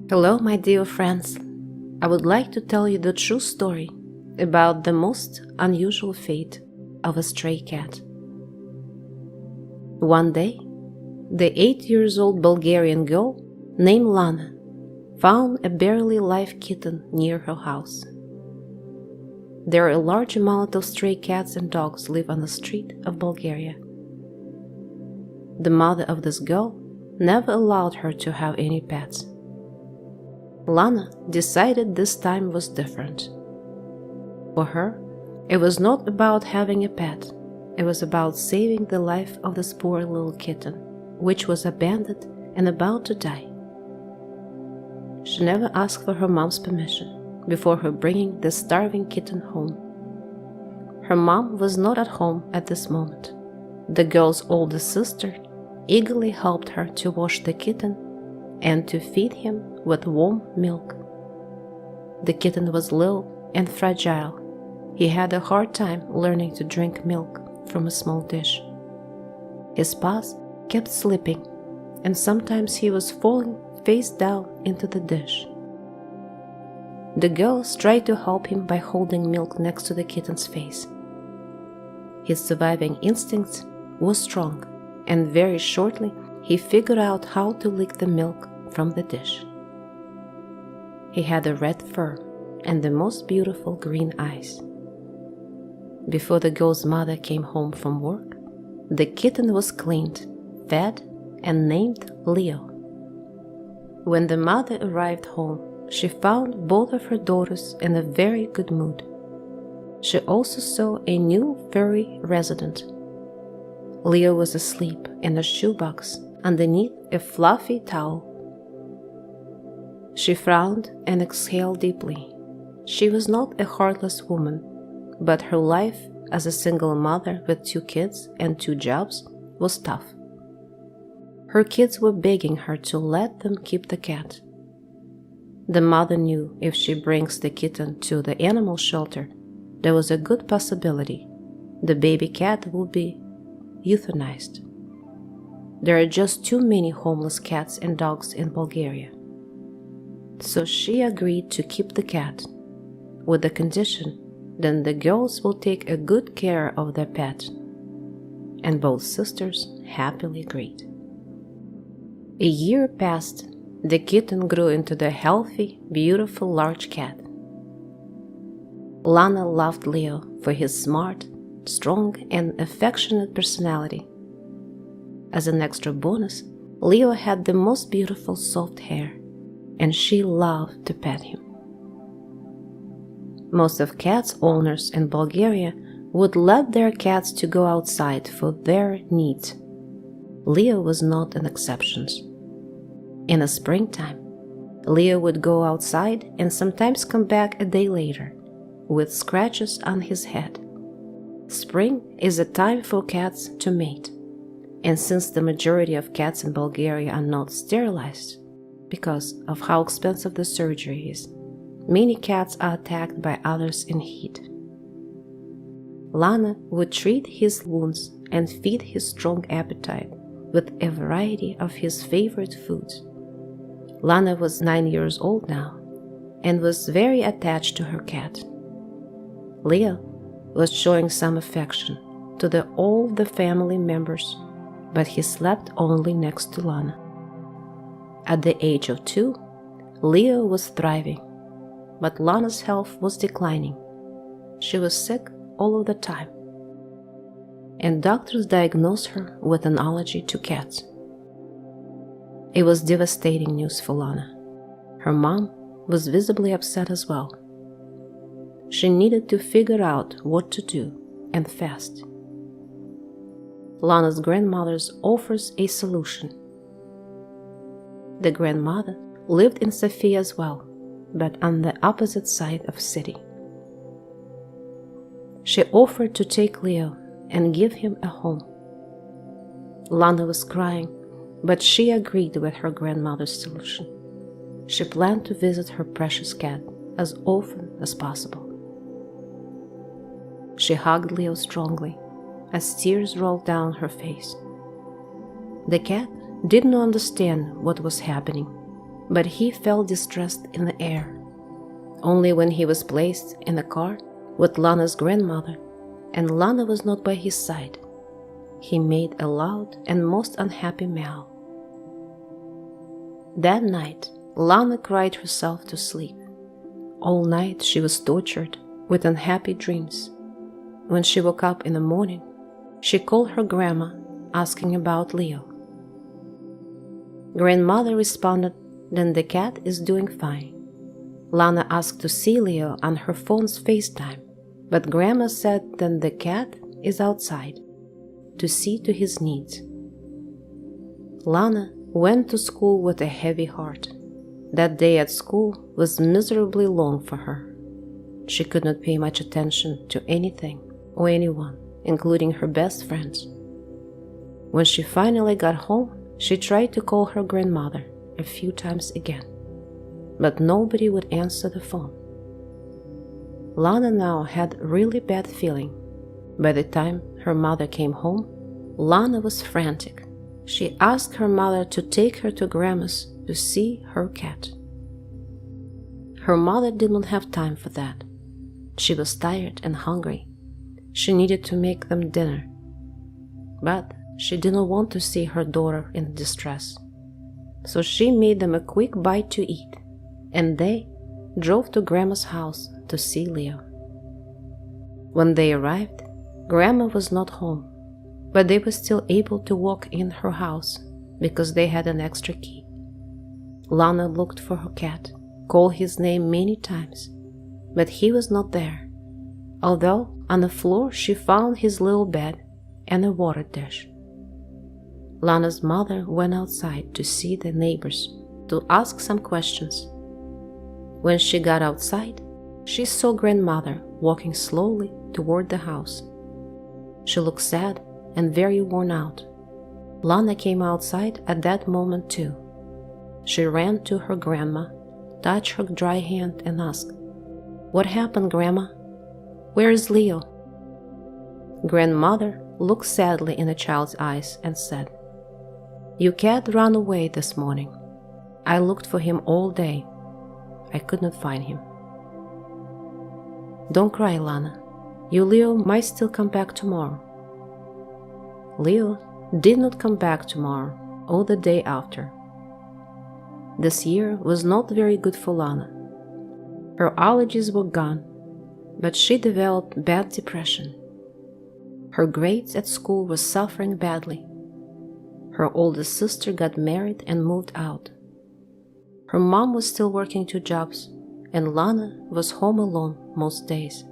Hello, my dear friends. I would like to tell you the true story about the most unusual fate of a stray cat. One day, the 8-year-old Bulgarian girl named Lana found a barely live kitten near her house. There are a large amount of stray cats and dogs live on the street of Bulgaria. The mother of this girl never allowed her to have any pets. Lana decided this time was different. For her, it was not about having a pet, it was about saving the life of this poor little kitten, which was abandoned and about to die. She never asked for her mom's permission before her bringing the starving kitten home. Her mom was not at home at this moment. The girl's older sister eagerly helped her to wash the kitten and to feed him with warm milk. The kitten was little and fragile. He had a hard time learning to drink milk from a small dish. His paws kept slipping, and sometimes he was falling face down into the dish. The girls tried to help him by holding milk next to the kitten's face. His surviving instincts were strong, and very shortly he figured out how to lick the milk from the dish. He had a red fur and the most beautiful green eyes. Before the girl's mother came home from work, the kitten was cleaned, fed, and named Leo. When the mother arrived home, she found both of her daughters in a very good mood. She also saw a new furry resident. Leo was asleep in a shoebox underneath a fluffy towel. She frowned and exhaled deeply. She was not a heartless woman, but her life as a single mother with 2 kids and 2 jobs was tough. Her kids were begging her to let them keep the cat. The mother knew if she brings the kitten to the animal shelter, there was a good possibility the baby cat would be euthanized. There are just too many homeless cats and dogs in Bulgaria. So she agreed to keep the cat, with the condition that the girls will take a good care of their pet. And both sisters happily agreed. A year passed. The kitten grew into the healthy, beautiful large cat. Lana loved Leo for his smart, strong, and affectionate personality. As an extra bonus, Leo had the most beautiful soft hair, and she loved to pet him. Most of cats' owners in Bulgaria would let their cats to go outside for their needs. Leo was not an exception. In the springtime, Leo would go outside and sometimes come back a day later with scratches on his head. Spring is a time for cats to mate, and since the majority of cats in Bulgaria are not sterilized because of how expensive the surgery is, many cats are attacked by others in heat. Lana would treat his wounds and feed his strong appetite with a variety of his favorite foods. Lana was 9 years old now and was very attached to her cat. Leo was showing some affection to all the family members, but he slept only next to Lana. At the age of 2, Leo was thriving, but Lana's health was declining. She was sick all of the time, and doctors diagnosed her with an allergy to cats. It was devastating news for Lana. Her mom was visibly upset as well. She needed to figure out what to do, and fast. Lana's grandmother offers a solution. The grandmother lived in Sofia as well, but on the opposite side of the city. She offered to take Leo and give him a home. Lana was crying, but she agreed with her grandmother's solution. She planned to visit her precious cat as often as possible. She hugged Leo strongly as tears rolled down her face. The cat did not understand what was happening. but he felt distressed in the air. Only when he was placed in a car with Lana's grandmother, and Lana was not by his side, he made a loud and most unhappy meow. That night, Lana cried herself to sleep. All night she was tortured with unhappy dreams. When she woke up in the morning, she called her grandma, asking about Leo. Grandmother responded that the cat is doing fine. Lana asked to see Leo on her phone's FaceTime, but Grandma said that the cat is outside to see to his needs. Lana went to school with a heavy heart. That day at school was miserably long for her. She could not pay much attention to anything or anyone, including her best friends. When she finally got home, she tried to call her grandmother a few times again, but nobody would answer the phone. Lana now had a really bad feeling. By the time her mother came home, Lana was frantic. She asked her mother to take her to Grandma's to see her cat. Her mother did not have time for that. She was tired and hungry. She needed to make them dinner. But she didn't want to see her daughter in distress. So she made them a quick bite to eat, and they drove to Grandma's house to see Leo. When they arrived, Grandma was not home, but they were still able to walk in her house because they had an extra key. Lana looked for her cat, called his name many times, but he was not there, although on the floor she found his little bed and a water dish. Lana's mother went outside to see the neighbors to ask some questions. When she got outside, she saw Grandmother walking slowly toward the house. She looked sad and very worn out. Lana came outside at that moment too. She ran to her grandma, touched her dry hand and asked, "What happened, Grandma? Where is Leo?" Grandmother looked sadly in the child's eyes and said, "Your cat ran away this morning. I looked for him all day. I could not find him." "Don't cry, Lana. Your Leo might still come back tomorrow." Leo did not come back tomorrow or the day after. This year was not very good for Lana. Her allergies were gone, but she developed bad depression. Her grades at school were suffering badly. Her oldest sister got married and moved out. Her mom was still working 2 jobs, and Lana was home alone most days.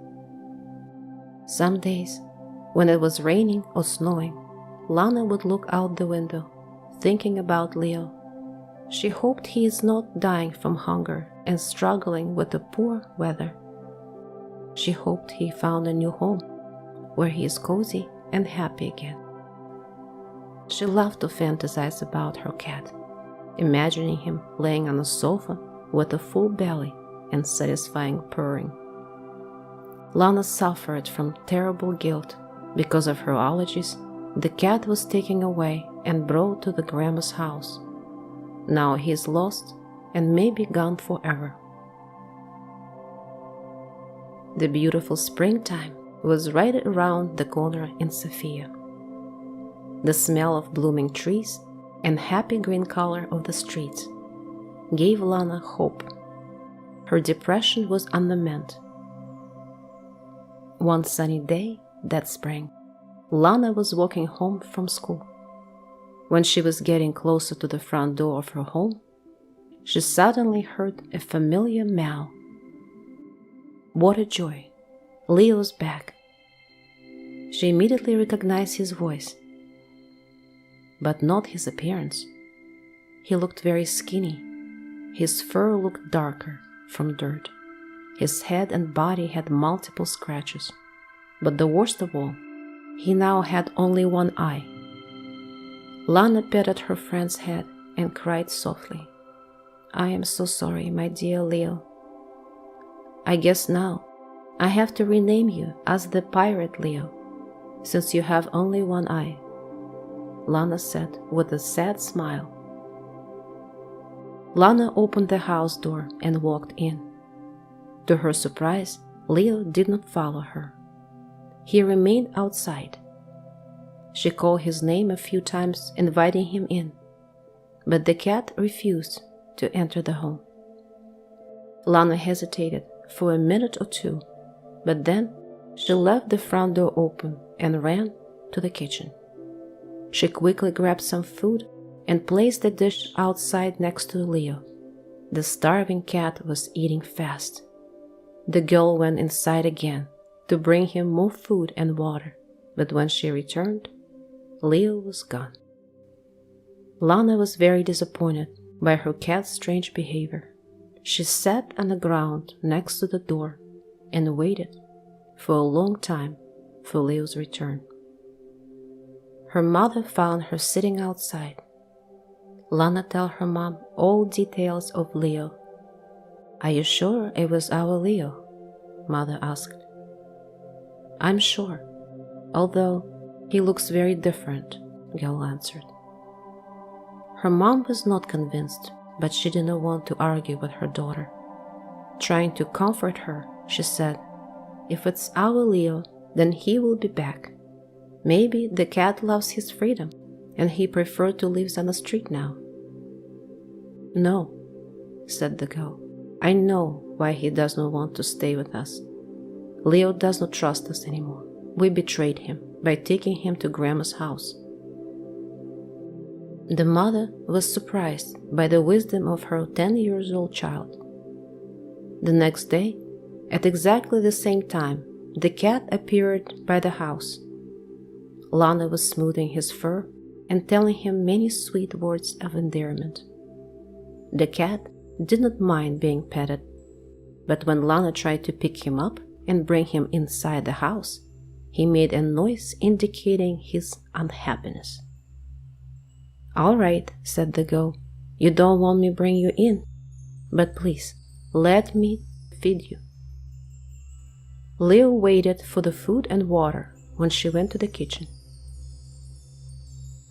Some days, when it was raining or snowing, Lana would look out the window, thinking about Leo. She hoped he is not dying from hunger and struggling with the poor weather. She hoped he found a new home, where he is cozy and happy again. She loved to fantasize about her cat, imagining him laying on a sofa with a full belly and satisfying purring. Lana suffered from terrible guilt because of her allergies. The cat was taken away and brought to the grandma's house. Now he is lost and may be gone forever. The beautiful springtime was right around the corner in Sofia. The smell of blooming trees and happy green color of the streets gave Lana hope. Her depression was on the mend. One sunny day that spring, Lana was walking home from school. When she was getting closer to the front door of her home, she suddenly heard a familiar meow. What a joy! Leo's back. She immediately recognized his voice, but not his appearance. He looked very skinny. His fur looked darker from dirt. His head and body had multiple scratches. But the worst of all, he now had only one eye. Lana patted her friend's head and cried softly, "I am so sorry, my dear Leo. I guess now I have to rename you as the Pirate Leo, since you have only one eye," Lana said with a sad smile. Lana opened the house door and walked in. To her surprise, Leo did not follow her. He remained outside. She called his name a few times, inviting him in, but the cat refused to enter the home. Lana hesitated for a minute or two, but then she left the front door open and ran to the kitchen. She quickly grabbed some food and placed the dish outside next to Leo. The starving cat was eating fast. The girl went inside again to bring him more food and water, but when she returned, Leo was gone. Lana was very disappointed by her cat's strange behavior. She sat on the ground next to the door and waited for a long time for Leo's return. Her mother found her sitting outside. Lana told her mom all details of Leo. "Are you sure it was our Leo?" Mother asked. "I'm sure, although he looks very different," girl answered. Her mom was not convinced, but she did not want to argue with her daughter. Trying to comfort her, she said, "If it's our Leo, then he will be back. Maybe the cat loves his freedom, and he prefers to live on the street now." "No," said the girl. "I know why he does not want to stay with us. Leo does not trust us anymore. We betrayed him by taking him to Grandma's house." The mother was surprised by the wisdom of her 10-year-old child. The next day, at exactly the same time, the cat appeared by the house. Lana was smoothing his fur and telling him many sweet words of endearment. The cat did not mind being petted, but when Lana tried to pick him up and bring him inside the house, he made a noise indicating his unhappiness. "All right," said the girl, "you don't want me to bring you in, but please, let me feed you." Leo waited for the food and water when she went to the kitchen.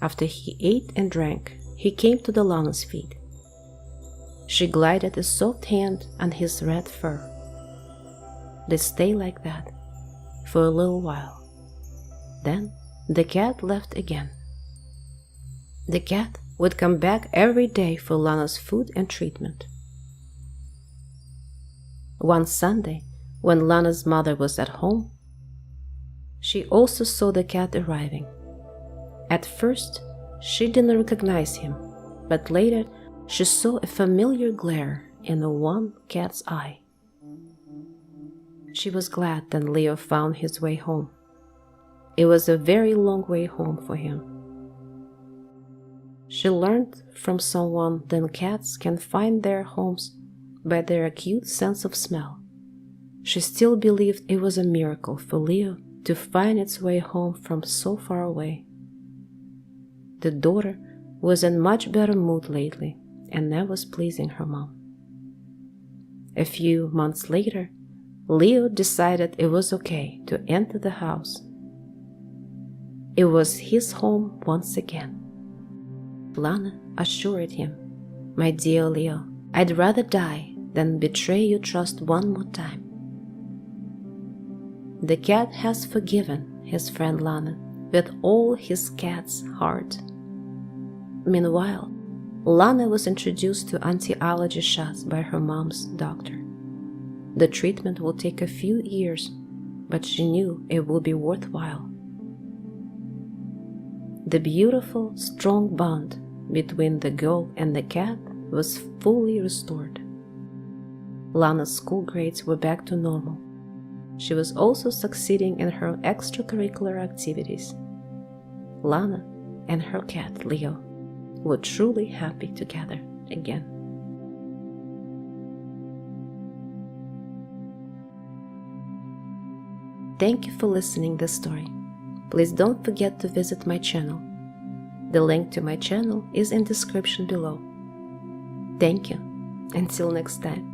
After he ate and drank, he came to the Lana's feet. She glided a soft hand on his red fur. They stayed like that for a little while. Then the cat left again. The cat would come back every day for Lana's food and treatment. One Sunday, when Lana's mother was at home, she also saw the cat arriving. At first, she didn't recognize him, but later she saw a familiar glare in the one cat's eye. She was glad that Leo found his way home. It was a very long way home for him. She learned from someone that cats can find their homes by their acute sense of smell. She still believed it was a miracle for Leo to find its way home from so far away. The daughter was in much better mood lately, and that was pleasing her mom. A few months later, Leo decided it was okay to enter the house. It was his home once again. Lana assured him, "My dear Leo, I'd rather die than betray your trust one more time." The cat has forgiven his friend Lana with all his cat's heart. Meanwhile, Lana was introduced to anti-allergy shots by her mom's doctor. The treatment will take a few years, but she knew it would be worthwhile. The beautiful, strong bond between the girl and the cat was fully restored. Lana's school grades were back to normal. She was also succeeding in her extracurricular activities. Lana and her cat, Leo, were truly happy together again. Thank you for listening this story. Please don't forget to visit my channel. The link to my channel is in the description below. Thank you. Until next time.